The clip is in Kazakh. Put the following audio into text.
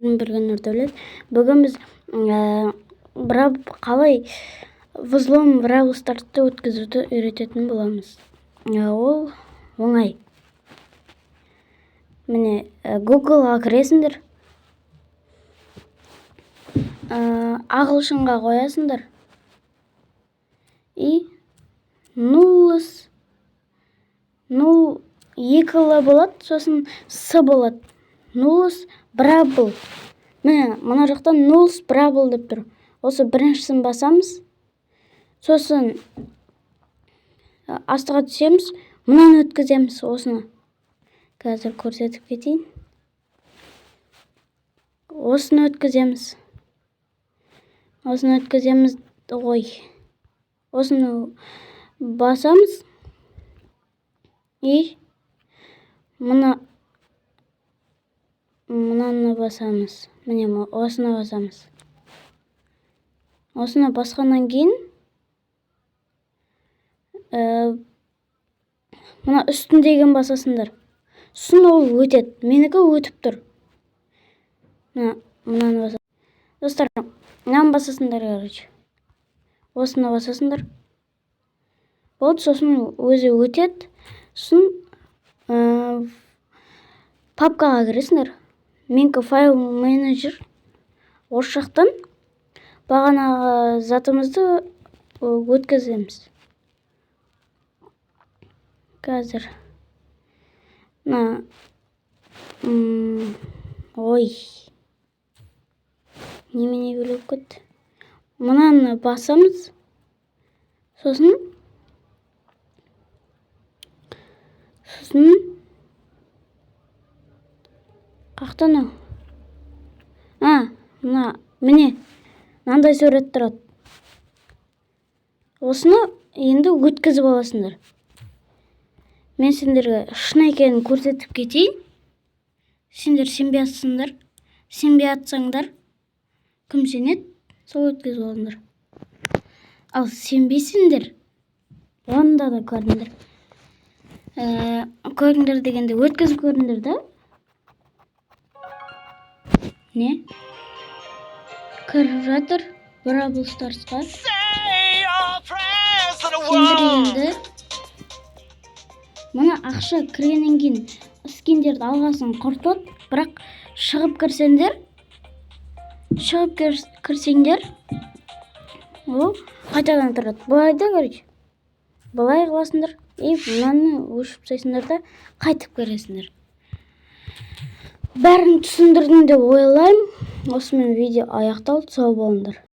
Бірген Нұрдәулет. Бүгін біз қалай взлом Brawl Stars'ты өткізуді үйрететін боламыз. Ол оңай. Міне, Google'a кіресіңдер. Ағылшынға қоясыңдар. И 0 2 болады, сосын с болады. 0 Brawl. Міне, мына жақта 0 Brawl деп тұр. Осы біріншісін басамыз. Сосын астыға түсеміз. Мұнан өткіземіз осыны. Қазір көрсетіп кетейін. Осыны өткіземіз. Осыны өткіземіз. Осыны басамыз. И мұнаны басамыз. Міне, осыны басамыз. Осыны басқаннан кейін мұна үстіндеген басасыңдар. Сосын ол өтеді. Менікі өтіп тұр. Мұнаны басасыңдар. Достар, мұнаны басасыңдар, короче. Осыны басасыңдар. Болды, сосын өзі өтеді. Сосын папкаға кіресіңдер. Менікі файл менеджер. Осы жақтан бағанағы затымызды өткіземіз. Қазір. Немене бөліп кетті. Мұнаны басамыз. Сосын қақтан ол? Міне, мынандай сурет тұрады. Осыны енді өткізіп аласыңдар. Мен сендерге шын екенін көрсетіп кетейін. Сендер сенбей атсаңдар, кім сенеді, сол өткізіп алыңдар. Ал сенбейсіңдер, онда да көріңдер. Көріңдер дегенде өткізіп көріңдер да. Не? Кіріп жатыр Brawl Stars'қа. Сендер енді мұна ақша кіргеннен кейін скиндерді алғасын құртады, бірақ шығып кірсеңдер, ол қайтадан тұрады. Былайда, короче. Былай қыласыңдар, мынаны өшіп тастайсыңдар да қайтып кіресіңдер. Бәрін түсіндірдім деп ойлаймын. Осымен видео аяқталды. Сау болыңдар.